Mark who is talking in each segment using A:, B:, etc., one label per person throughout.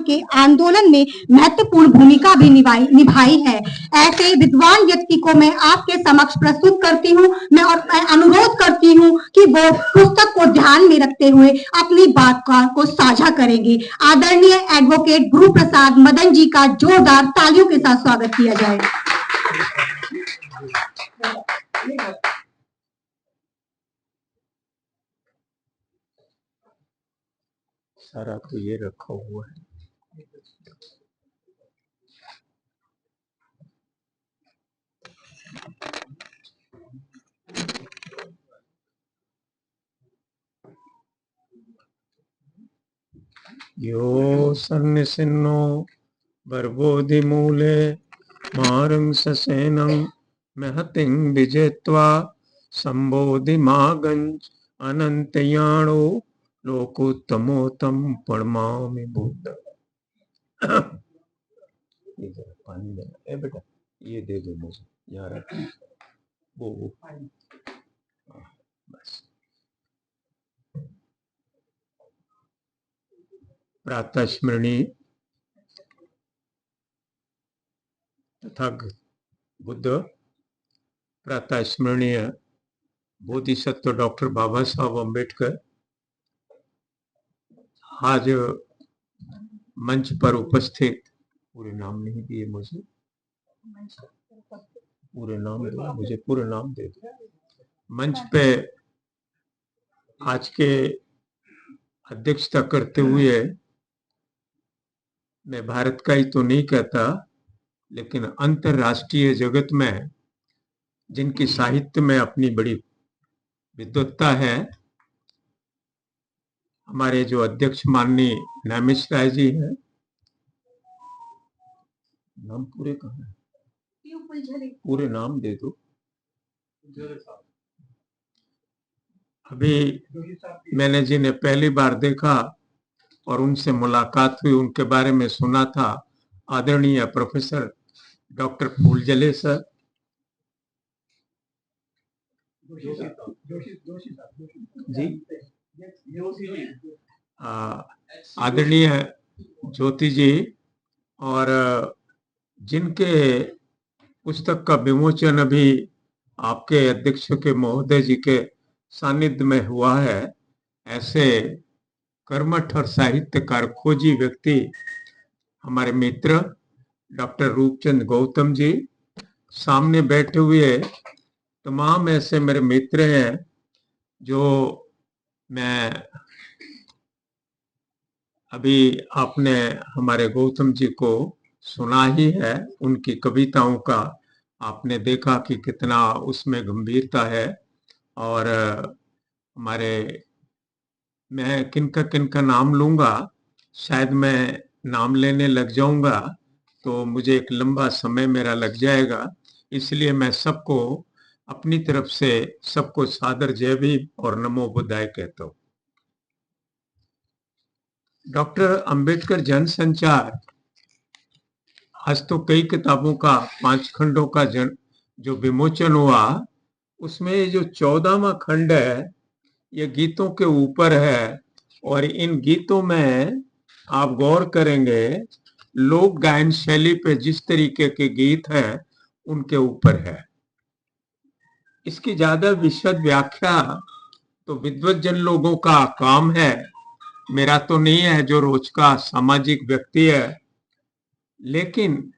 A: के आंदोलन में महत्वपूर्ण भूमिका भी निभाई है। ऐसे विद्वान व्यक्ति को मैं आपके समक्ष प्रस्तुत करती हूँ। मैं अनुरोध करती हूँ कि वो पुस्तक को ध्यान में रखते हुए अपनी बात को साझा करेंगे। आदरणीय एडवोकेट गुरु प्रसाद मदन जी का जोरदार तालियों के साथ स्वागत किया जाए।
B: सारा तो ये रखा हुआ है। यो सन्निसिन्नो बर्बोधि मूले मारं ससेनं महतिं विजेत्वा संबोधि मागंज अनंतयाणो लोकोत्तमोत्तम परमा बुद्ध। पानी देना। ए बेटा ये दे दो मुझे, यहाँ रख वो बस। प्रातः स्मरणी तथा बुद्ध प्रातः स्मरणीय बोधिसत्व डॉक्टर बाबा साहब अम्बेडकर आज मंच पर उपस्थित, पूरे नाम नहीं दिए मुझे, पूरे नाम दो मुझे, पूरे नाम दे दो। मंच पे आज के अध्यक्षता करते हुए मैं भारत का ही तो नहीं कहता, लेकिन अंतरराष्ट्रीय जगत में जिनकी साहित्य में अपनी बड़ी विद्वत्ता है, हमारे जो अध्यक्ष माननीय नैमिष राय जी हैं, नाम पूरे कहाँ है? पूरे नाम दे दो। अभी मैंने जिन्हें पहली बार देखा और उनसे मुलाकात हुई, उनके बारे में सुना था, आदरणीय प्रोफेसर डॉक्टर फूलझले सर, जी, आदरणीय ज्योति जी, और जिनके पुस्तक का विमोचन अभी आपके अध्यक्ष के महोदय जी के सानिध्य में हुआ है, ऐसे कर्मठ और साहित्यकार खोजी व्यक्ति हमारे मित्र डॉक्टर रूपचंद गौतम जी, सामने बैठे हुए तमाम ऐसे मेरे मित्र हैं जो मैं अभी आपने हमारे गौतम जी को सुना ही है, उनकी कविताओं का आपने देखा कि कितना उसमें गंभीरता है। और हमारे, मैं किनका नाम लूंगा, शायद मैं नाम लेने लग जाऊंगा तो मुझे एक लंबा समय मेरा लग जाएगा, इसलिए मैं सबको अपनी तरफ से सबको सादर जय भीम और नमो बुद्धाय कहता हूँ। डॉक्टर अंबेडकर जन संचार, आज तो कई किताबों का 5 खंडों का जो विमोचन हुआ, उसमें जो 14वां खंड है ये गीतों के ऊपर है, और इन गीतों में आप गौर करेंगे लोक गायन शैली पे जिस तरीके के गीत हैं उनके ऊपर है। इसकी ज्यादा विशद व्याख्या तो विद्वज्जन लोगों का काम है, मेरा तो नहीं है जो रोज का सामाजिक व्यक्ति है। लेकिन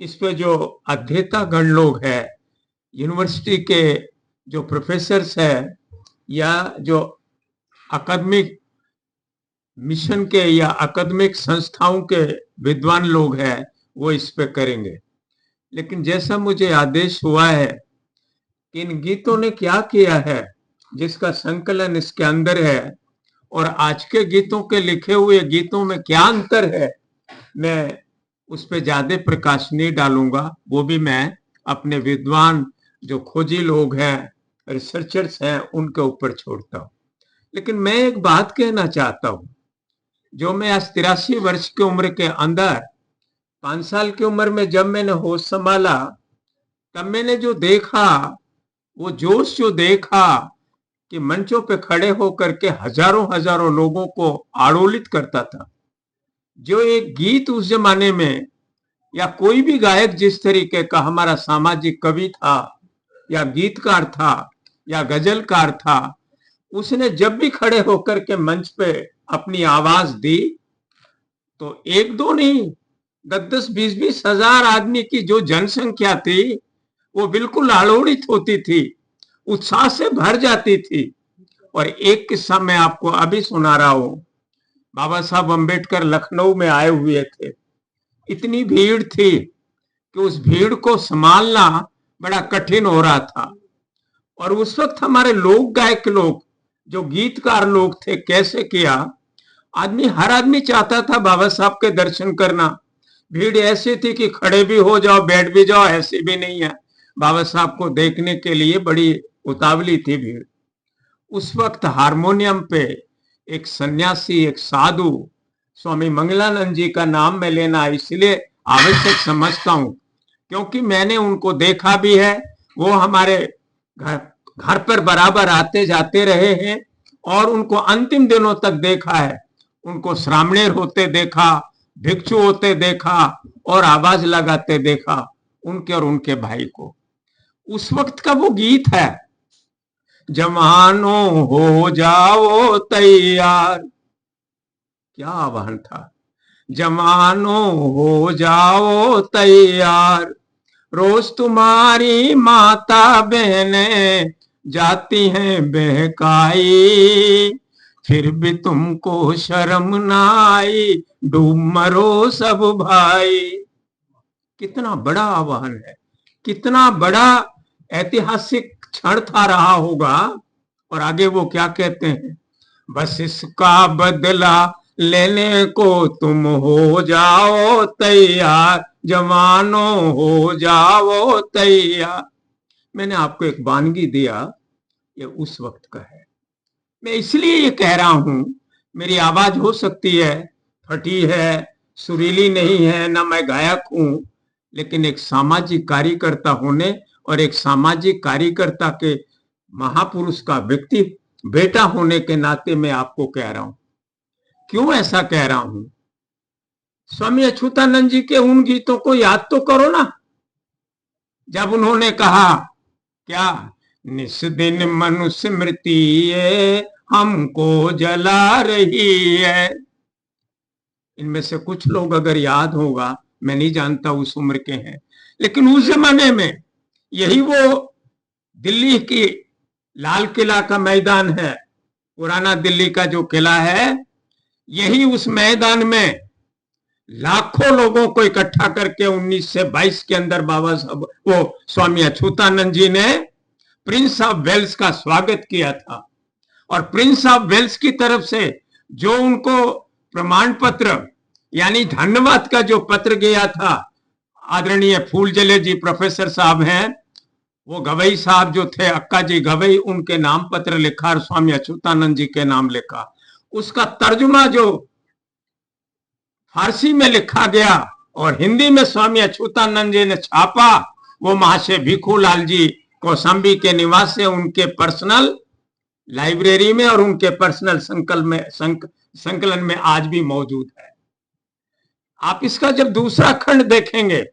B: इस पे जो अध्येता गण लोग हैं, यूनिवर्सिटी के जो प्रोफेसर्स हैं या जो अकादमिक मिशन के या अकादमिक संस्थाओं के विद्वान लोग हैं, वो इस पे करेंगे। लेकिन जैसा मुझे आदेश हुआ है कि इन गीतों ने क्या किया है, जिसका संकलन इसके अंदर है, और आज के गीतों के लिखे हुए गीतों में क्या अंतर है, मैं उस पर ज्यादा प्रकाश नहीं डालूंगा। वो भी मैं अपने विद्वान जो खोजी लोग हैं, रिसर्चर्स हैं, उनके ऊपर छोड़ता हूं। लेकिन मैं एक बात कहना चाहता हूं, जो मैं आज 83 वर्ष की उम्र के अंदर 5 साल की उम्र में जब मैंने होश संभाला, तब मैंने जो देखा, वो जोश जो देखा कि मंचों पे खड़े होकर के हजारों हजारों लोगों को आड़ोलित करता था, जो एक गीत उस जमाने में या कोई भी गायक जिस तरीके का हमारा सामाजिक कवि था या गीतकार था या गजलकार था, उसने जब भी खड़े होकर के मंच पे अपनी आवाज दी तो एक दो नहीं, 10-10, 20-20 हजार आदमी की जो जनसंख्या थी वो बिल्कुल आलोड़ित होती थी, उत्साह से भर जाती थी। और एक किस्सा मैं आपको अभी सुना रहा हूं। बाबा साहब अम्बेडकर लखनऊ में आए हुए थे। इतनी भीड़ थी कि उस भीड़ को संभालना बड़ा कठिन हो रहा था। और उस वक्त हमारे लोक गायक लोग, जो गीतकार लोग थे, कैसे किया, हर आदमी चाहता था बाबा साहब के दर्शन करना। भीड़ ऐसी थी कि खड़े भी हो जाओ, बैठ भी जाओ, ऐसी भी नहीं है। बाबा साहब को देखने के लिए बड़ी उतावली थी भीड़। उस वक्त हारमोनियम पे एक सन्यासी, एक साधु, स्वामी मंगलानंद जी का नाम मैं लेना इसलिए आवश्यक समझता हूं क्योंकि मैंने उनको देखा भी है। वो हमारे घर पर बराबर आते जाते रहे हैं और उनको अंतिम दिनों तक देखा है। उनको श्रामणेर होते देखा, भिक्षु होते देखा और आवाज लगाते देखा, उनके और उनके भाई को। उस वक्त का वो गीत है, जवानों हो जाओ तैयार। क्या आह्वान था, जवानों हो जाओ तैयार, रोज तुम्हारी माता बहनें जाती हैं बहकाई, फिर भी तुमको शर्म ना आई, डूब मरो सब भाई। कितना बड़ा आह्वान है, कितना बड़ा ऐतिहासिक क्षण था रहा होगा। और आगे वो क्या कहते हैं, बस इसका बदला लेने को तुम हो जाओ तैयार, जवानों हो जाओ तैयार। मैंने आपको एक वानगी दिया, ये उस वक्त का है। मैं इसलिए ये कह रहा हूं, मेरी आवाज हो सकती है फटी है, सुरीली नहीं है, ना मैं गायक हूं, लेकिन एक सामाजिक कार्यकर्ता होने और एक सामाजिक कार्यकर्ता के महापुरुष का व्यक्ति बेटा होने के नाते मैं आपको कह रहा हूं। क्यों ऐसा कह रहा हूं, स्वामी अच्युतानंद जी के उन गीतों को याद तो करो ना, जब उन्होंने कहा क्या, निस दिन मनुस्मृति हमको जला रही है। इनमें से कुछ लोग अगर याद होगा, मैं नहीं जानता उस उम्र के हैं, लेकिन उस जमाने में यही वो दिल्ली की लाल किला का मैदान है, पुराना दिल्ली का जो किला है, यही उस मैदान में लाखों लोगों को इकट्ठा करके 1922 के अंदर बाबा साहब, वो स्वामी अच्युतानंद जी ने प्रिंस ऑफ वेल्स का स्वागत किया था। और प्रिंस ऑफ वेल्स की तरफ से जो उनको प्रमाण पत्र यानी धन्यवाद का जो पत्र गया था, आदरणीय फूलजले जी प्रोफेसर साहब हैं, वो गवई साहब जो थे, अक्का जी गवई, उनके नाम पत्र लिखा और स्वामी अच्युतानंद जी के नाम लिखा। उसका तर्जुमा जो फारसी में लिखा गया और हिंदी में स्वामी अच्युतानंद जी ने छापा, वो महाशय भिखूलाल जी कौशाम्बी के निवास से उनके पर्सनल लाइब्रेरी में और उनके पर्सनल संकलन में आज भी मौजूद है। आप इसका जब दूसरा खंड देखेंगे,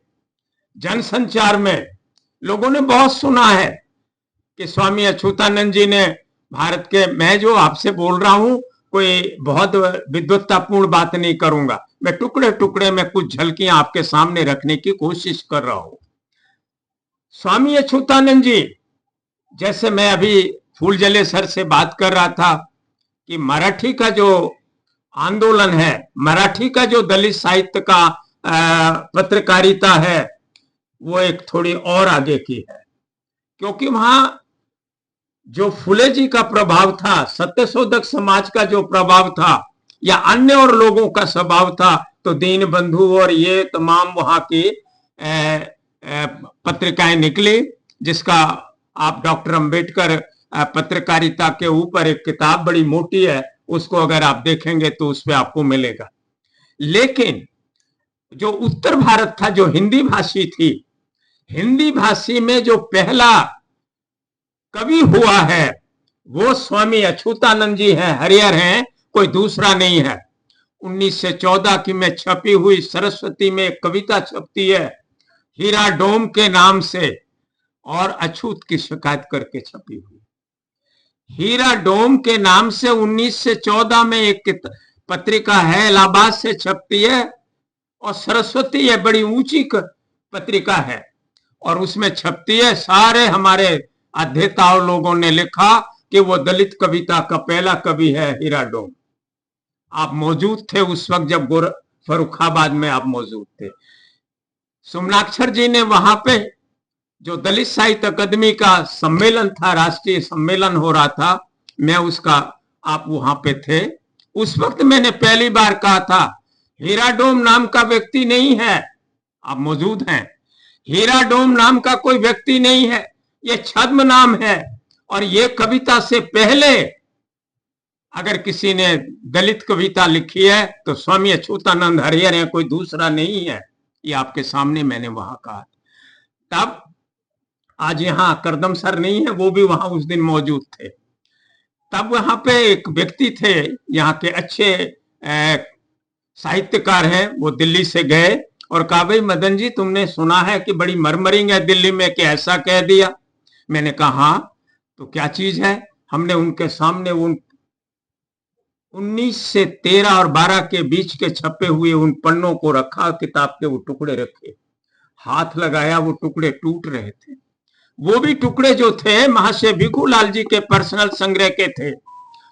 B: जनसंचार में लोगों ने बहुत सुना है कि स्वामी अच्युतानंद जी ने भारत के, मैं जो आपसे बोल रहा हूं कोई बहुत विद्वत्तापूर्ण बात नहीं करूंगा, मैं टुकड़े टुकड़े में कुछ झलकियां आपके सामने रखने की कोशिश कर रहा हूं। स्वामी अच्युतानंद जी, जैसे मैं अभी फूलजले सर से बात कर रहा था कि मराठी का जो आंदोलन है, मराठी का जो दलित साहित्य का पत्रकारिता है, वो एक थोड़ी और आगे की है, क्योंकि वहां जो फुले जी का प्रभाव था, सत्यशोधक समाज का जो प्रभाव था या अन्य और लोगों का स्वभाव था, तो दीन बंधु और ये तमाम वहां की पत्रिकाएं निकली, जिसका आप डॉक्टर अंबेडकर पत्रकारिता के ऊपर एक किताब बड़ी मोटी है, उसको अगर आप देखेंगे तो उसमें आपको मिलेगा। लेकिन जो उत्तर भारत था, जो हिंदी भाषी थी, हिंदी भाषी में जो पहला कवि हुआ है वो स्वामी अच्युतानंद जी हैं, हरिहर हैं, कोई दूसरा नहीं है। 1914 की में छपी हुई सरस्वती में एक कविता छपती है हीरा डोम के नाम से, और अछूत की शिकायत करके छपी हुई। हीरा डोम के नाम से 1914 में एक पत्रिका है, इलाहाबाद से छपती है, और सरस्वती है, बड़ी ऊंची पत्रिका है, और उसमें छपती है। सारे हमारे अध्येताओं लोगों ने लिखा कि वो दलित कविता का पहला कवि है हीरा डोम। आप मौजूद थे उस वक्त जब फर्रुखाबाद में आप मौजूद थे। सोमनाक्षर जी ने वहां पे जो दलित साहित्य अकादमी का सम्मेलन था, राष्ट्रीय सम्मेलन हो रहा था, मैं उसका, आप वहां पे थे उस वक्त, मैंने पहली बार कहा था हीरा डोम नाम का व्यक्ति नहीं है। आप मौजूद हैं। हीरा डोम नाम का कोई व्यक्ति नहीं है, ये छद्म नाम है। और ये कविता से पहले अगर किसी ने दलित कविता लिखी है तो स्वामी अछूतानंद हरिहर है, कोई दूसरा नहीं है। ये आपके सामने मैंने वहां कहा। तब आज यहाँ करदम सर नहीं है, वो भी वहां उस दिन मौजूद थे। तब वहां पे एक व्यक्ति थे, यहाँ के अच्छे साहित्यकार हैं, वो दिल्ली से गए और कहा भाई मदन जी तुमने सुना है कि बड़ी मरमरिंग है दिल्ली में, कि ऐसा कह दिया। मैंने कहा हाँ, तो क्या चीज है। हमने उनके सामने उन 19 से 13 और 12 के बीच के छपे हुए उन पन्नों को रखा, किताब के वो टुकड़े रखे, हाथ लगाया, वो टुकड़े टूट रहे थे। वो भी टुकड़े जो थे महाशय भिखूलाल जी के पर्सनल संग्रह के थे।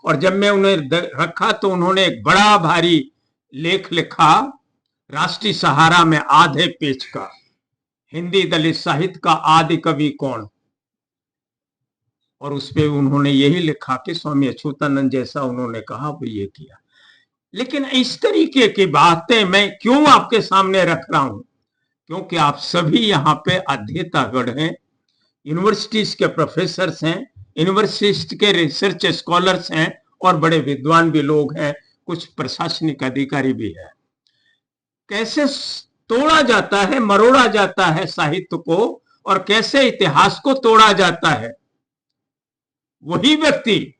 B: और जब मैं उन्हें रखा तो उन्होंने एक बड़ा भारी लेख लिखा राष्ट्रीय सहारा में, आधे पेज का, हिंदी दलित साहित्य का आदि कवि कौन। और उसपे उन्होंने यही लिखा कि स्वामी अछूतानंद जैसा उन्होंने कहा वो ये किया। लेकिन इस तरीके की बातें मैं क्यों आपके सामने रख रहा हूं, क्योंकि आप सभी यहाँ पे अध्येतागण हैं, यूनिवर्सिटीज के प्रोफेसर हैं, यूनिवर्सिटी के रिसर्च स्कॉलर्स हैं, और बड़े विद्वान भी लोग हैं, कुछ प्रशासनिक अधिकारी भी है। कैसे तोड़ा जाता है, मरोड़ा जाता है साहित्य को, और कैसे इतिहास को तोड़ा जाता है। वही व्यक्ति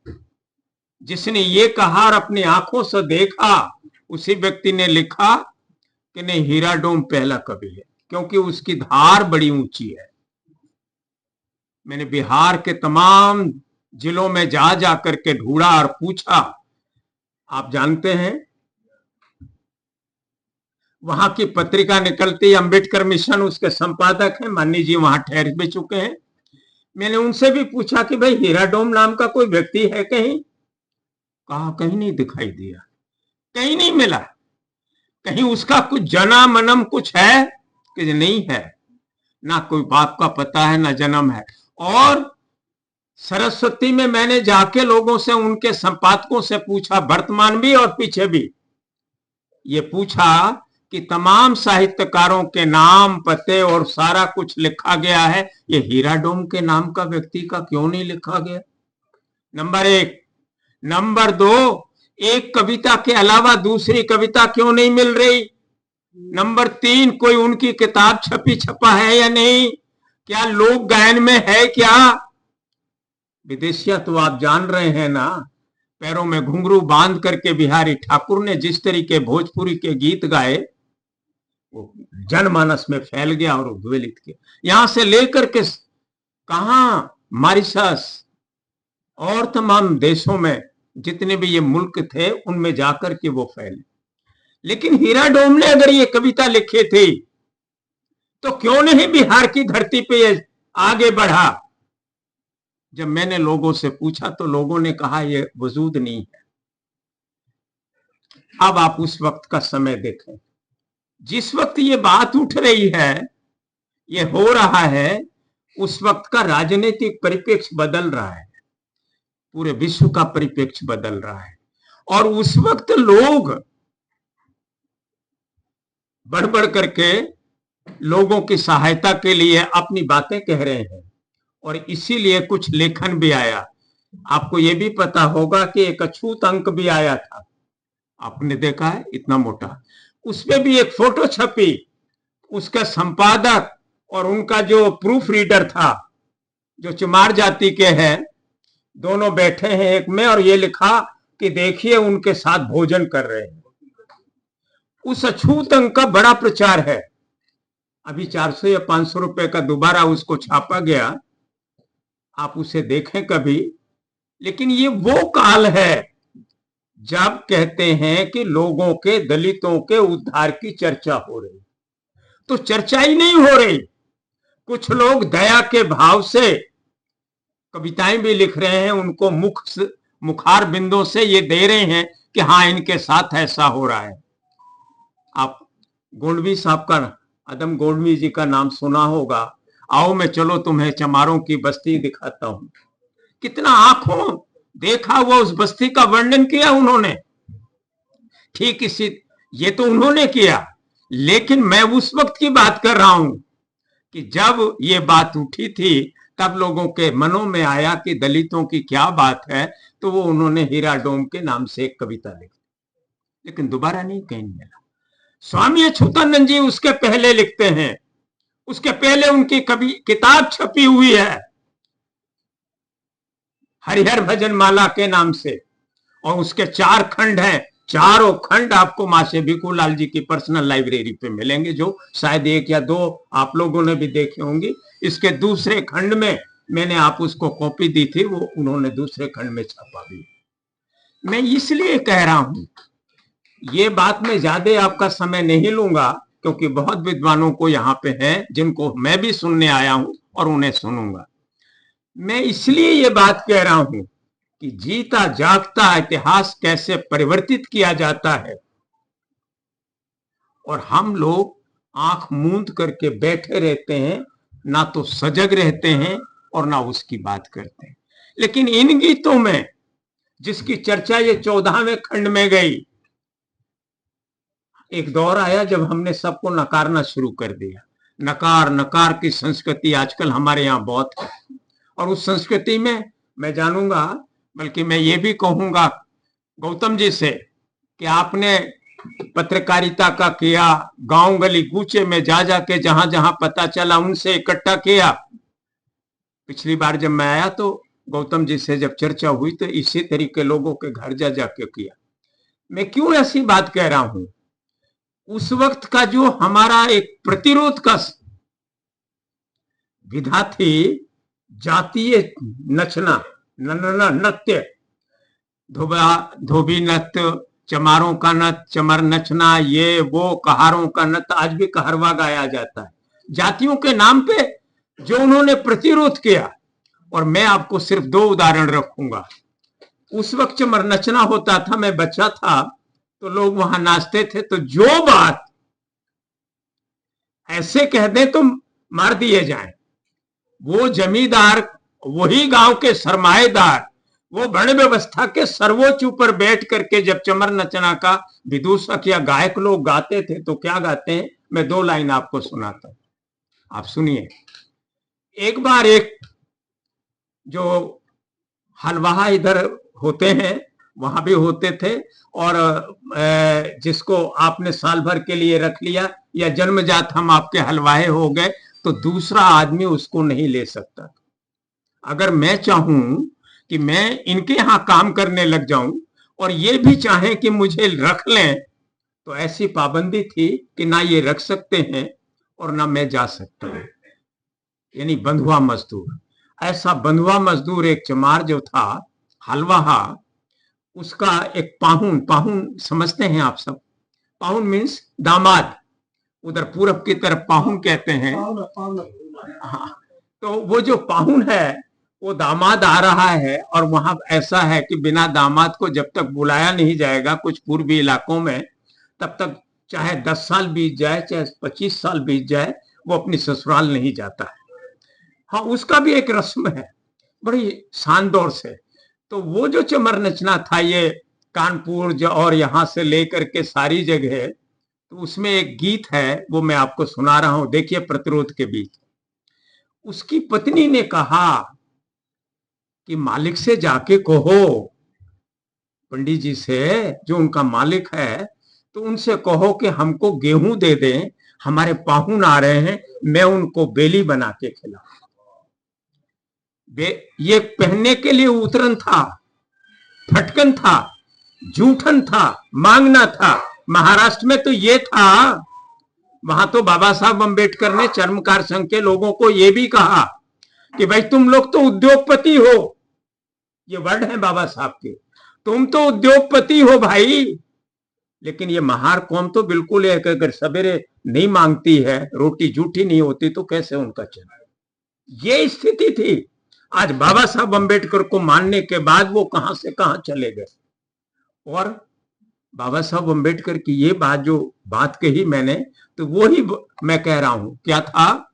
B: जिसने ये कहा और अपनी आंखों से देखा, उसी व्यक्ति ने लिखा कि नहीं, हीरा डोम पहला कवि है, क्योंकि उसकी धार बड़ी ऊंची है। मैंने बिहार के तमाम जिलों में जा जा करके ढूंढा और पूछा। आप जानते हैं वहां की पत्रिका निकलती, अंबेडकर मिशन, उसके संपादक हैं, माननीय जी वहां ठहर भी चुके हैं। मैंने उनसे भी पूछा कि भाई हीरा डोम नाम का कोई व्यक्ति है कहीं। कहा कहीं नहीं दिखाई दिया, कहीं नहीं मिला। कहीं उसका कुछ जना मनम कुछ है कि नहीं है, ना कोई बाप का पता है ना जन्म है। और सरस्वती में मैंने जाके लोगों से, उनके संपादकों से पूछा, वर्तमान भी और पीछे भी, ये पूछा कि तमाम साहित्यकारों के नाम, पते और सारा कुछ लिखा गया है, ये हीरा डोम के नाम का व्यक्ति का क्यों नहीं लिखा गया। नंबर 1। नंबर 2, एक कविता के अलावा दूसरी कविता क्यों नहीं मिल रही। नंबर 3, कोई उनकी किताब छपा है या नहीं, क्या लोक गायन में है क्या। विदेशिया तो आप जान रहे हैं ना, पैरों में घुंघरू बांध करके बिहारी ठाकुर ने जिस तरीके भोजपुरी के गीत गाए, वो जनमानस में फैल गया और उद्वेलित किया। यहां से लेकर के कहा मॉरिशस और तमाम देशों में जितने भी ये मुल्क थे, उनमें जाकर के वो फैले। लेकिन हीरा डोम ने अगर ये कविता लिखी थी तो क्यों नहीं बिहार की धरती पे ये आगे बढ़ा। जब मैंने लोगों से पूछा तो लोगों ने कहा ये वजूद नहीं है। अब आप उस वक्त का समय देखें, जिस वक्त ये बात उठ रही है, ये हो रहा है, उस वक्त का राजनीतिक परिप्रेक्ष्य बदल रहा है, पूरे विश्व का परिप्रेक्ष्य बदल रहा है। और उस वक्त लोग बढ़ बढ़ करके लोगों की सहायता के लिए अपनी बातें कह रहे हैं, और इसीलिए कुछ लेखन भी आया। आपको यह भी पता होगा कि एक अछूत अंक भी आया था, आपने देखा है, इतना मोटा। उसमें भी एक फोटो छपी, उसका संपादक और उनका जो प्रूफ रीडर था, जो चमार जाति के हैं, दोनों बैठे हैं एक में, और ये लिखा कि देखिए उनके साथ भोजन कर रहे हैं। उस अछूत अंक का बड़ा प्रचार है। अभी 400 या 500 रुपए का दोबारा उसको छापा गया, आप उसे देखें कभी। लेकिन ये वो काल है जब कहते हैं कि लोगों के, दलितों के उद्धार की चर्चा हो रही, तो चर्चा ही नहीं हो रही। कुछ लोग दया के भाव से कविताएं भी लिख रहे हैं, उनको मुखार बिंदों से ये दे रहे हैं कि हाँ इनके साथ ऐसा हो रहा है। आप गोंडवी साहब का, आदम गोंडवी जी का नाम सुना होगा। आओ मैं चलो तुम्हें चमारों की बस्ती दिखाता हूं। कितना आंखों देखा हुआ उस बस्ती का वर्णन किया उन्होंने। ठीक इसी, ये तो उन्होंने किया, लेकिन मैं उस वक्त की बात कर रहा हूं कि जब ये बात उठी थी तब लोगों के मनों में आया कि दलितों की क्या बात है, तो वो उन्होंने हीरा डोम के नाम से एक कविता लिखी, लेकिन दोबारा नहीं कहीं मिला। स्वामी अच्युतानंद जी उसके पहले लिखते हैं, उसके पहले उनकी कभी किताब छपी हुई है हरिहर भजन माला के नाम से, और उसके 4 खंड हैं। चारों खंड आपको मासे भिखूलाल जी की पर्सनल लाइब्रेरी पे मिलेंगे, जो शायद 1 या 2 आप लोगों ने भी देखे होंगे। इसके दूसरे खंड में मैंने आप उसको कॉपी दी थी, वो उन्होंने दूसरे खंड में छापा भी। मैं इसलिए कह रहा हूं, ये बात में ज्यादा आपका समय नहीं लूंगा, क्योंकि बहुत विद्वानों को यहाँ पे हैं जिनको मैं भी सुनने आया हूं और उन्हें सुनूंगा। मैं इसलिए ये बात कह रहा हूं कि जीता जागता इतिहास कैसे परिवर्तित किया जाता है, और हम लोग आंख मूंद करके बैठे रहते हैं, ना तो सजग रहते हैं और ना उसकी बात करते हैं। लेकिन इन गीतों में जिसकी चर्चा ये 14वें खंड में गई, एक दौर आया जब हमने सबको नकारना शुरू कर दिया। नकार नकार की संस्कृति आजकल हमारे यहाँ बहुत है, और उस संस्कृति में मैं जानूंगा, बल्कि मैं ये भी कहूंगा गौतम जी से कि आपने पत्रकारिता का किया, गांव गली कूचे में जा जाके जहां जहां पता चला उनसे इकट्ठा किया। पिछली बार जब मैं आया तो गौतम जी से जब चर्चा हुई तो इसी तरीके लोगों के घर जा जाके किया। मैं क्यों ऐसी बात कह रहा हूं, उस वक्त का जो हमारा एक प्रतिरोध का विधा थी, जातीय नचना, नृत्य, धोबी नृत्य, चमारों का नृत्य, चमर नचना, ये वो कहारों का नृत्य, आज भी कहरवा गाया जाता है जातियों के नाम पे, जो उन्होंने प्रतिरोध किया। और मैं आपको सिर्फ 2 उदाहरण रखूंगा। उस वक्त चमर नचना होता था, मैं बच्चा था तो लोग वहां नाचते थे, तो जो बात ऐसे कह दें तो मार दिए जाएं, वो जमींदार, वही गांव के सरमाएदार, वो वर्ण व्यवस्था के सर्वोच्च ऊपर बैठ करके जब चमर नचना का विदूषक या गायक लोग गाते थे तो क्या गाते हैं, मैं 2 लाइन आपको सुनाता हूं, आप सुनिए। एक बार एक जो हलवाहा इधर होते हैं वहां भी होते थे, और जिसको आपने साल भर के लिए रख लिया या जन्मजात हम आपके हलवाहे हो गए, तो दूसरा आदमी उसको नहीं ले सकता। अगर मैं चाहूं कि मैं इनके यहां काम करने लग जाऊं और ये भी चाहें कि मुझे रख लें, तो ऐसी पाबंदी थी कि ना ये रख सकते हैं और ना मैं जा सकता हूं। यानी बंधुआ मजदूर। ऐसा बंधुआ मजदूर एक चमार जो था, हलवाहा, उसका एक पाहुन, पाहुन समझते हैं आप सब, पाहुन मीन्स दामाद, उधर पूरब की तरफ पाहुन कहते हैं। हाँ, तो वो जो पाहुन है वो दामाद आ रहा है, और वहां ऐसा है कि बिना दामाद को जब तक बुलाया नहीं जाएगा कुछ पूर्वी इलाकों में, तब तक चाहे 10 साल बीत जाए, चाहे 25 साल बीत जाए, वो अपनी ससुराल नहीं जाता है। हाँ, उसका भी एक रस्म है बड़ी शानदार से। तो वो जो चमर नचना था, ये कानपुर और यहां से लेकर के सारी जगह, तो उसमें एक गीत है वो मैं आपको सुना रहा हूं, देखिए प्रतिरोध के बीच। उसकी पत्नी ने कहा कि मालिक से जाके कहो, पंडित जी से, जो उनका मालिक है, तो उनसे कहो कि हमको गेहूं दे दें, हमारे पाहुन आ रहे हैं, मैं उनको बेली बना के खिलाऊं। ये पहनने के लिए उतरन था, फटकन था, जूठन था, मांगना था, महाराष्ट्र में तो ये था, वहां तो बाबा साहब अम्बेडकर ने चर्मकार संघ के लोगों को ये भी कहा कि भाई तुम लोग तो उद्योगपति हो, ये वर्ड है बाबा साहब के, तुम तो उद्योगपति हो भाई, लेकिन ये महार कौम तो बिल्कुल है कि अगर सवेरे नहीं मांगती है, रोटी जूठी नहीं होती तो कैसे उनका चले। ये स्थिति थी। आज बाबा साहब अम्बेडकर को मानने के बाद वो कहां से कहां चले गए। और बाबा साहब अम्बेडकर की ये बात जो बात कही मैंने, तो वो ही मैं कह रहा हूं। क्या था,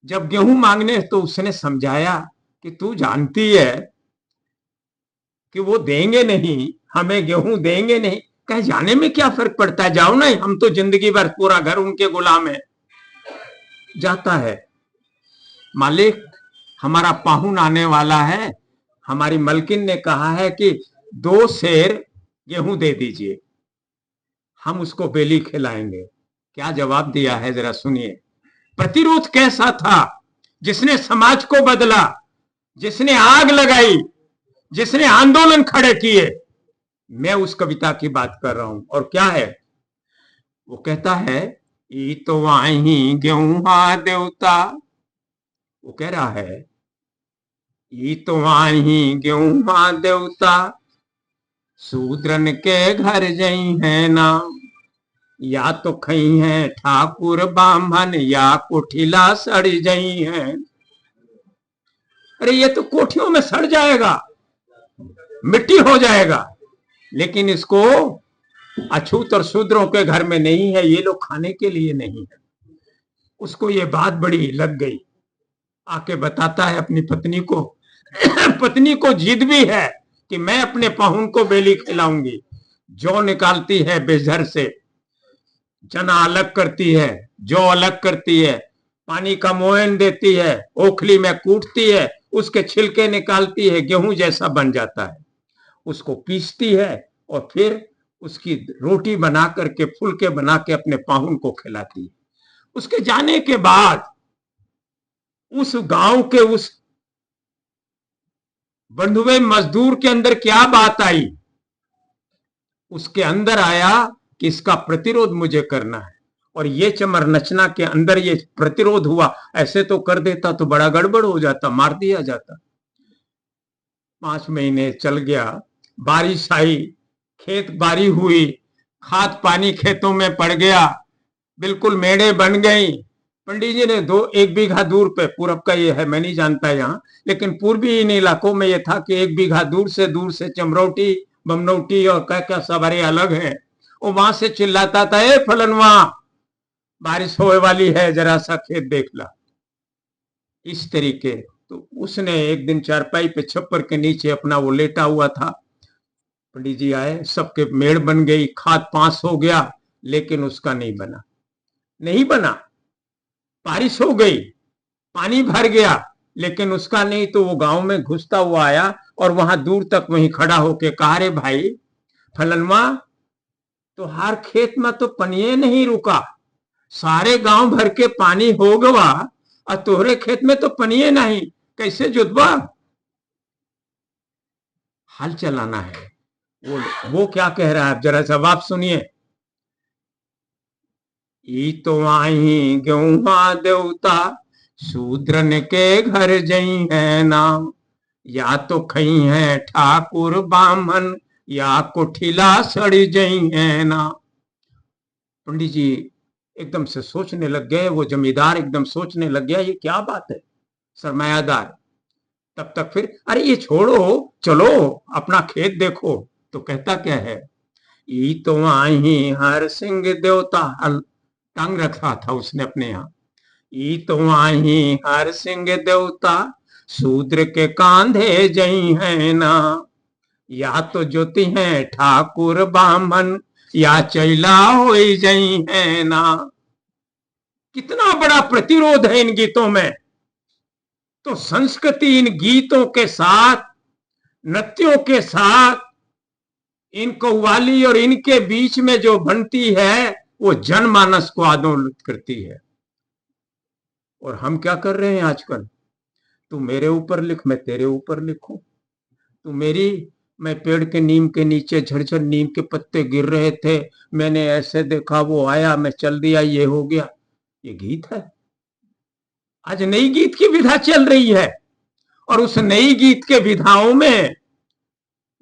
B: जब गेहूं मांगने तो उसने समझाया कि तू जानती है कि वो देंगे नहीं, हमें गेहूं देंगे नहीं, कहे जाने में क्या फर्क पड़ता है, जाओ ना, हम तो जिंदगी भर पूरा घर उनके गुलाम है। जाता है, मालिक हमारा पाहुन आने वाला है, हमारी मलकिन ने कहा है कि 2 सेर गेहूं दे दीजिए, हम उसको बेली खिलाएंगे। क्या जवाब दिया है जरा सुनिए। प्रतिरोध कैसा था, जिसने समाज को बदला, जिसने आग लगाई, जिसने आंदोलन खड़े किए। मैं उस कविता की बात कर रहा हूं। और क्या है वो, कहता है ई तो आई गेहूं देवता, वो कह रहा है ई तो आई गेहूं देवता, शूद्रन के घर जई है ना, या तो खई है ठाकुर बामन, या कोठिला सड़ जई है। अरे ये तो कोठियों में सड़ जाएगा, मिट्टी हो जाएगा, लेकिन इसको अछूत और शूद्रों के घर में नहीं है, ये लोग खाने के लिए नहीं है। उसको ये बात बड़ी लग गई, आके बताता है अपनी पत्नी को। पत्नी को जिद भी है कि मैं अपने पाहुन को बेली खिलाऊंगी। जौ निकालती है बेझर से, चना अलग करती है, जौ अलग करती है, पानी का मोयन देती है, ओखली में कूटती है, उसके छिलके निकालती है, गेहूं जैसा बन जाता है, उसको पीसती है और फिर उसकी रोटी बना करके, फुलके बना के अपने पाहुन को खिलाती है। उसके जाने के बाद उस गांव के उस बंधुए मजदूर के अंदर क्या बात आई, उसके अंदर आया कि इसका प्रतिरोध मुझे करना है। और ये चमर नचना के अंदर ये प्रतिरोध हुआ। ऐसे तो कर देता तो बड़ा गड़बड़ हो जाता, मार दिया जाता। 5 महीने चल गया, बारिश आई, खेत बारी हुई, खाद पानी खेतों में पड़ गया, बिल्कुल मेड़े बन गई। पंडित जी ने 1 बीघा दूर पे, पूरब का ये है, मैं नहीं जानता यहाँ, लेकिन पूर्वी इन इलाकों में ये था कि 1 बीघा दूर से चमरौटी, बमनौटी और क्या सवारी अलग है, वो वहां से चिल्लाता था, ए फलनवा, बारिश होने वाली है, जरा सा खेत देख ला। इस तरीके। तो उसने एक दिन चारपाई पे छप्पर के नीचे अपना वो लेटा हुआ था। पंडित जी आए, सबके मेड़ बन गई, खाद पास हो गया, लेकिन उसका नहीं बना, नहीं बना। बारिश हो गई, पानी भर गया, लेकिन उसका नहीं। तो वो गांव में घुसता हुआ आया और वहां दूर तक वहीं खड़ा होके कहा, रे भाई फलनवा, तो हर खेत में तो पनिये नहीं रुका, सारे गांव भर के पानी हो गवा और तोहरे खेत में तो पनिये नहीं, कैसे जुतवा। हल चलाना है। वो क्या कह रहा है, जरा जवाब सुनिए। ई तो आई गेहूं देवता, शूद्रन के घर जई है ना, या तो खई है ठाकुर बामन, या कोठिला सड़ जई है ना। पंडित जी एकदम से सोचने लग गए, वो जमींदार एकदम सोचने लग गया, ये क्या बात है, सरमायादार। तब तक फिर, अरे ये छोड़ो, चलो अपना खेत देखो। तो कहता क्या है, ई तो आई हर सिंह देवता, टांग रखा था उसने अपने यहाँ, ई तो आई हर सिंह देवता, शूद्र के कांधे जई है ना, या तो ज्योति है ठाकुर बामन, या चैला हो जई है ना। कितना बड़ा प्रतिरोध है इन गीतों में। तो संस्कृति इन गीतों के साथ, नृत्यों के साथ, इन कव्वाली और इनके बीच में जो बनती है, वो जनमानस को आंदोलित करती है। और हम क्या कर रहे हैं आजकल, तू मेरे ऊपर लिख, मैं तेरे ऊपर लिखूं, तू मेरी मैं पेड़ के नीम के नीचे झरझर नीम के पत्ते गिर रहे थे, मैंने ऐसे देखा, वो आया, मैं चल दिया, ये हो गया। ये गीत है? आज नई गीत की विधा चल रही है, और उस नई गीत के विधाओं में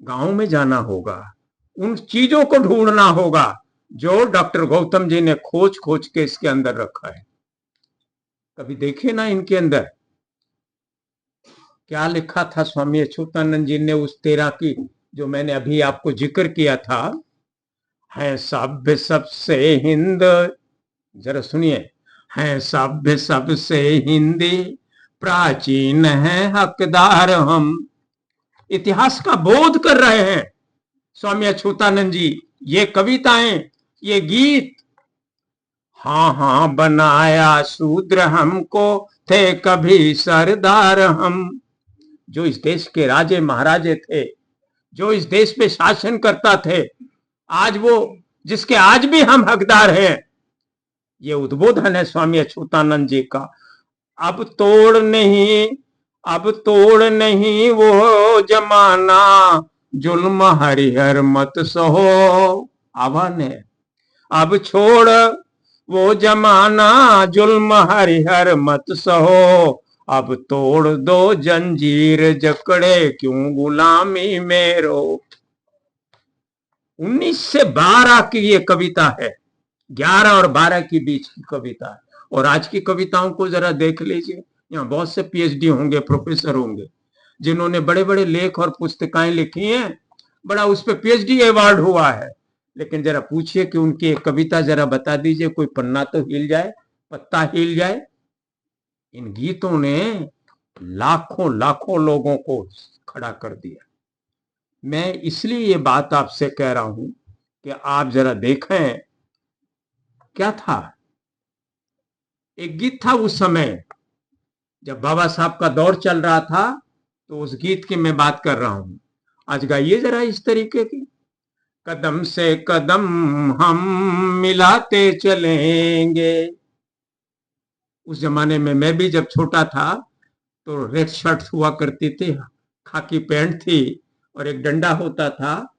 B: गांव में जाना होगा, उन चीजों को ढूंढना होगा जो डॉक्टर गौतम जी ने खोज खोज के इसके अंदर रखा है। कभी देखे ना इनके अंदर क्या लिखा था स्वामी अच्युतानंद जी ने उस तेरा की, जो मैंने अभी आपको जिक्र किया था। है सभ्य सबसे हिंद, जरा सुनिए, है सभ्य सबसे हिंदी, प्राचीन है हकदार हम। इतिहास का बोध कर रहे हैं स्वामी अच्युतानंद जी। ये कविताएं, ये गीत, हाँ हाँ बनाया शूद्र हमको, थे कभी सरदार हम। जो इस देश के राजे महाराजे थे, जो इस देश पे शासन करता थे, आज वो, जिसके आज भी हम हकदार हैं, ये उद्बोधन है स्वामी अच्युतानंद जी का। अब तोड़ नहीं वो जमाना, जुल्म हरिहर मत सहो। आह्वान है, अब छोड़ वो जमाना, जुल्म हरिहर मत सहो। अब तोड़ दो जंजीर जकड़े, क्यों गुलामी में रो। 19 से 12 की ये कविता है, 11 और 12 के बीच की कविता है। और आज की कविताओं को जरा देख लीजिए, यहाँ बहुत से पीएचडी होंगे, प्रोफेसर होंगे, जिन्होंने बड़े बड़े लेख और पुस्तकें लिखी हैं, बड़ा उस पर पीएचडी अवार्ड हुआ है। लेकिन जरा पूछिए कि उनकी एक कविता जरा बता दीजिए, कोई पन्ना तो हिल जाए, पत्ता हिल जाए। इन गीतों ने लाखों लाखों लोगों को खड़ा कर दिया। मैं इसलिए ये बात आपसे कह रहा हूं कि आप जरा देखें क्या था। एक गीत था उस समय जब बाबा साहब का दौर चल रहा था, तो उस गीत की मैं बात कर रहा हूं। आज गाइए जरा इस तरीके की। कदम से कदम हम मिलाते चलेंगे। उस जमाने में मैं भी जब छोटा था तो रेड शर्ट हुआ करती थी, खाकी पैंट थी और एक डंडा होता था।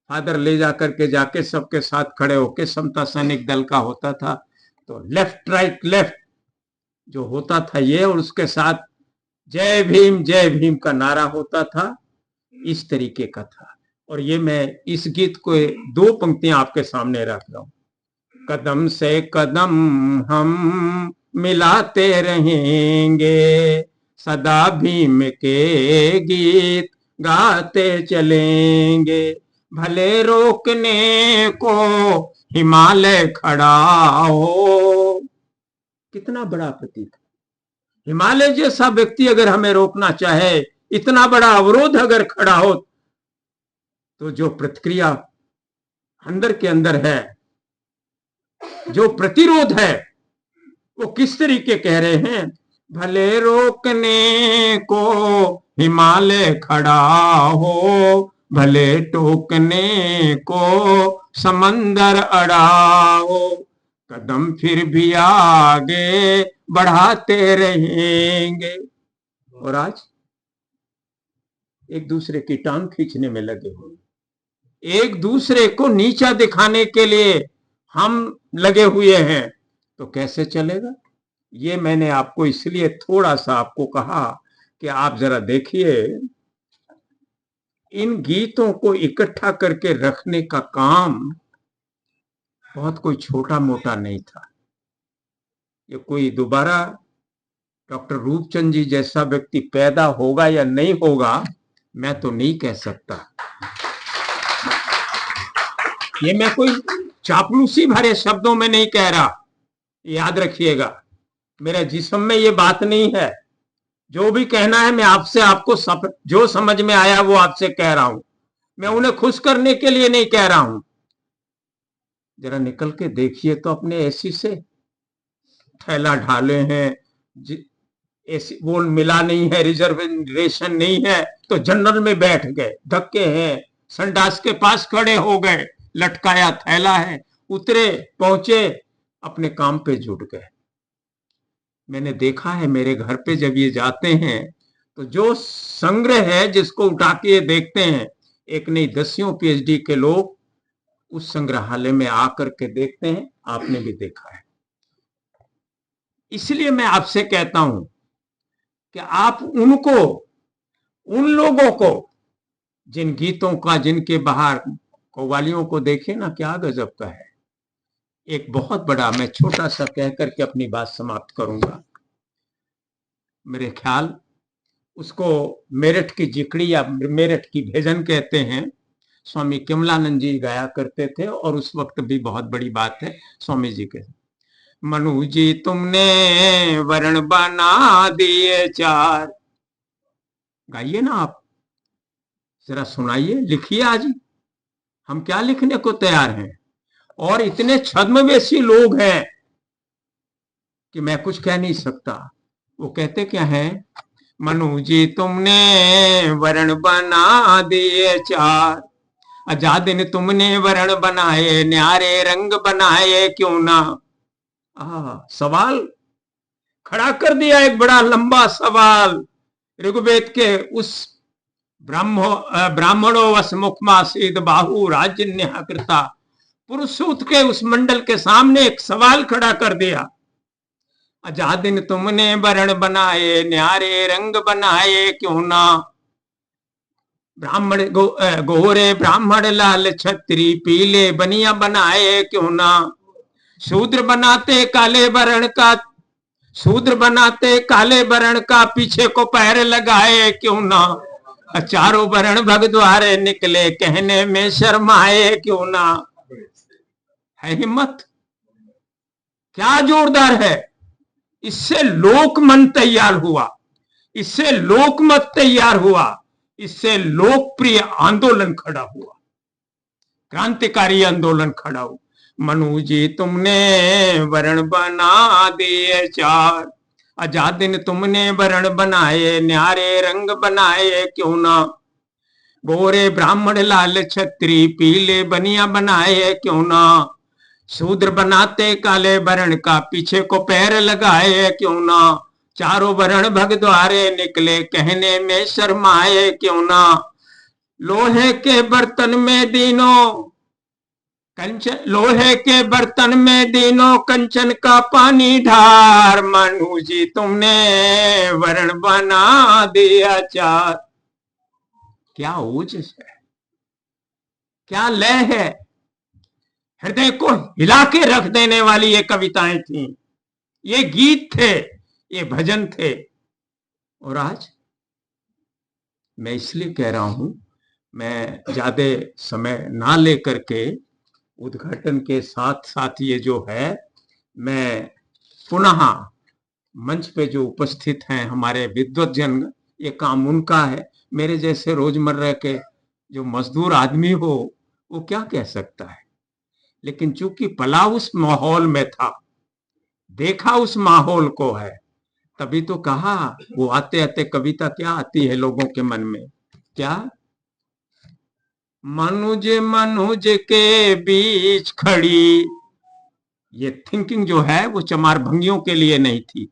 B: फादर ले जाके सबके साथ खड़े होके, समता सैनिक दल का होता था, तो लेफ्ट राइट लेफ्ट जो होता था ये, और उसके साथ जय भीम का नारा होता था। इस तरीके का था। और ये मैं इस गीत को 2 पंक्तियां आपके सामने रख रहा हूं। कदम से कदम हम मिलाते रहेंगे, सदा भीम के गीत गाते चलेंगे। भले रोकने को हिमालय खड़ा हो। कितना बड़ा प्रतीक। हिमालय जैसा व्यक्ति अगर हमें रोकना चाहे, इतना बड़ा अवरोध अगर खड़ा हो, तो जो प्रतिक्रिया अंदर के अंदर है, जो प्रतिरोध है, वो किस तरीके कह रहे हैं। भले रोकने को हिमालय खड़ा हो, भले टोकने को समंदर अड़ा हो, कदम फिर भी आगे बढ़ाते रहेंगे। और आज एक दूसरे की टांग खींचने में लगे हुए, एक दूसरे को नीचा दिखाने के लिए हम लगे हुए हैं, तो कैसे चलेगा। ये मैंने आपको इसलिए थोड़ा सा आपको कहा कि आप जरा देखिए, इन गीतों को इकट्ठा करके रखने का काम बहुत कोई छोटा मोटा नहीं था। ये कोई दोबारा डॉक्टर रूपचंद जी जैसा व्यक्ति पैदा होगा या नहीं होगा, मैं तो नहीं कह सकता। ये मैं कोई चापलूसी भरे शब्दों में नहीं कह रहा, याद रखिएगा। मेरे जिस्म में ये बात नहीं है। जो भी कहना है मैं आपसे, आपको जो समझ में आया वो आपसे कह रहा हूं। मैं उन्हें खुश करने के लिए नहीं कह रहा हूं। जरा निकल के देखिए तो अपने एसी से थैला ढाले हैं, एसी वो मिला नहीं है, रिजर्वेशन नहीं है, तो जनरल में बैठ गए, धक्के हैं, संडास के पास खड़े हो गए, लटकाया थैला है, उतरे, पहुंचे, अपने काम पे जुट गए। मैंने देखा है मेरे घर पे जब ये जाते हैं तो जो संग्रह है जिसको उठा के ये देखते हैं, एक नहीं दसियों पीएचडी के लोग उस संग्रहालय में आकर के देखते हैं, आपने भी देखा है। इसलिए मैं आपसे कहता हूं कि आप उन लोगों को जिन गीतों का, जिनके बाहर कव्वालियों को देखें ना, क्या गजब का है। एक बहुत बड़ा, मैं छोटा सा कह करके अपनी बात समाप्त करूंगा। मेरे ख्याल उसको मेरठ की जिकड़ी या मेरठ की भेजन कहते हैं। स्वामी कमलानंद जी गाया करते थे और उस वक्त भी बहुत बड़ी बात है। स्वामी जी के, मनु जी तुमने वर्ण बना दिए चार, गाइए ना आप, जरा सुनाइए, लिखिए। आज हम क्या लिखने को तैयार हैं, और इतने छद्मवेशी लोग हैं कि मैं कुछ कह नहीं सकता। वो कहते क्या है, मनु जी तुमने वर्ण बना दिए चार, आजाद ने तुमने वर्ण बनाए, न्यारे रंग बनाए क्यों ना। सवाल खड़ा कर दिया, एक बड़ा लंबा सवाल। ऋग्वेद के उस ब्राह्मणो वसमुखमासीद बाहु राज्य न्याकृता, पुरुषसूत के उस मंडल के सामने एक सवाल खड़ा कर दिया। आजादिन तुमने वर्ण बनाए, न्यारे रंग बनाए क्यों ना। ब्राह्मण गोरे ब्राह्मण लाल छत्री, पीले बनिया बनाए क्यों ना। शूद्र बनाते काले वर्ण का, शूद्र बनाते काले वर्ण का, पीछे को पैर लगाए क्यों ना। चारों वर्ण भगद्वारे निकले, कहने में शर्माए क्यों ना। है हिम्मत, क्या जोरदार है। इससे लोकमन तैयार हुआ, इससे लोकमत तैयार हुआ, इससे लोकप्रिय आंदोलन खड़ा हुआ, क्रांतिकारी आंदोलन खड़ा हुआ। मनु जी तुमने वर्ण बना दिए चार, आजादिन तुमने वर्ण बनाए, न्यारे रंग बनाए क्यों ना। गोरे ब्राह्मण लाल छत्री, पीले बनिया बनाए क्यों ना। शूद्र बनाते काले वर्ण का, पीछे को पैर लगाए क्यों ना। चारों वर्ण भगद्वारे निकले, कहने में शर्माए क्यों ना। लोहे के बर्तन में दीनों कंचन, लोहे के बर्तन में दीनों कंचन का पानी ढार, मनु जी तुमने वर्ण बना दिया चार। क्या ओजस है, क्या लय है, हृदय को हिला के रख देने वाली ये कविताएं थी, ये गीत थे, ये भजन थे। और आज मैं इसलिए कह रहा हूं, मैं ज्यादा समय ना लेकर के उद्घाटन के साथ साथ ये जो है, मैं पुनः मंच पे जो उपस्थित हैं हमारे विद्वतजन, ये काम उनका है। मेरे जैसे रोजमर्रा के जो मजदूर आदमी हो वो क्या कह सकता है। लेकिन चूंकि पला उस माहौल में था, देखा उस माहौल को है, तभी तो कहा। वो आते आते कविता क्या आती है लोगों के मन में, क्या, मनुज मनुज के बीच खड़ी। ये थिंकिंग जो है वो चमार भंगियों के लिए नहीं थी।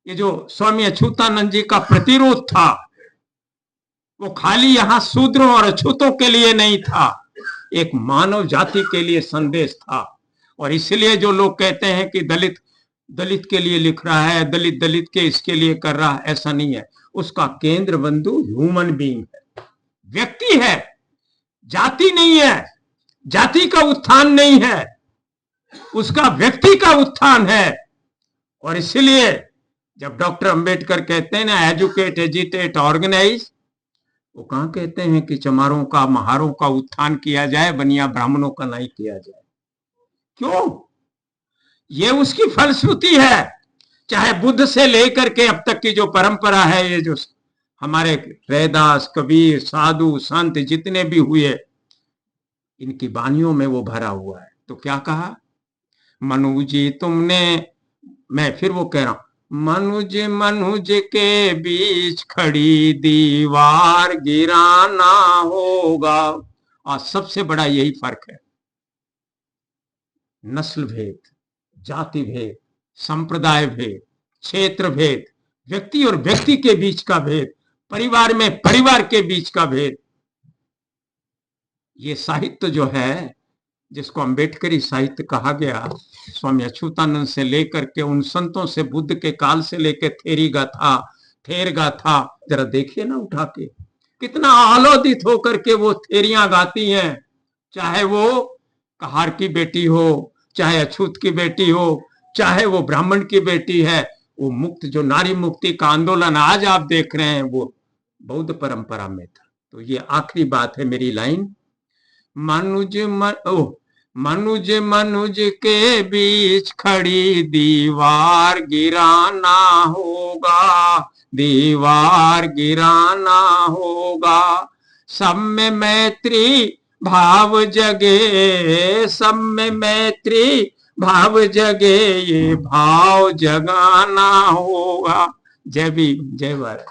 B: ये जो स्वामी अछूतानंद जी का प्रतिरोध था, वो खाली यहां शूद्रों और अछूतों के लिए नहीं था, एक मानव जाति के लिए संदेश था। और इसलिए जो लोग कहते हैं कि दलित दलित के लिए लिख रहा है, दलित दलित के इसके लिए कर रहा है, ऐसा नहीं है। उसका केंद्र बिंदु ह्यूमन बीइंग है, व्यक्ति है, जाति नहीं है, जाति का उत्थान नहीं है, उसका व्यक्ति का उत्थान है। और इसलिए जब डॉक्टर अंबेडकर कहते हैं ना, एजुकेट एजिटेट ऑर्गेनाइज, वो कहां कहते हैं कि चमारों का महारों का उत्थान किया जाए, बनिया ब्राह्मणों का नहीं किया जाए। क्यों? ये उसकी फलश्रुति है। चाहे बुद्ध से लेकर के अब तक की जो परंपरा है, ये जो हमारे रैदास, कबीर, साधु, संत जितने भी हुए, इनकी वाणियों में वो भरा हुआ है। तो क्या कहा, मनु जी तुमने, मैं फिर वो कह रहा हूं, मनुज मनुज के बीच खड़ी दीवार गिराना होगा। और सबसे बड़ा यही फर्क है, नस्ल भेद, जाति भेद, संप्रदाय भेद, क्षेत्र भेद, व्यक्ति और व्यक्ति के बीच का भेद, परिवार में परिवार के बीच का भेद, ये साहित्य जो है, जिसको अम्बेडकरी साहित्य कहा गया, स्वामी अच्युतानंद से लेकर के उन संतों से, बुद्ध के काल से लेकर थेरी गाथा, थेर गाथा, जरा देखिए ना उठा के, कितना आह्लादित होकर के वो थेरियां गाती हैं, चाहे वो कहार की बेटी हो, चाहे अछूत की बेटी हो, चाहे वो ब्राह्मण की बेटी है। वो मुक्त, जो नारी मुक्ति का आंदोलन आज आप देख रहे हैं, वो बौद्ध परंपरा में था। तो ये आखिरी बात है मेरी लाइन, मनुज मनुज के बीच खड़ी दीवार गिराना होगा, दीवार गिराना होगा। सब में मैत्री भाव जगे, सब में मैत्री भाव जगे, ये भाव जगाना होगा। जय भीम, जय भारत।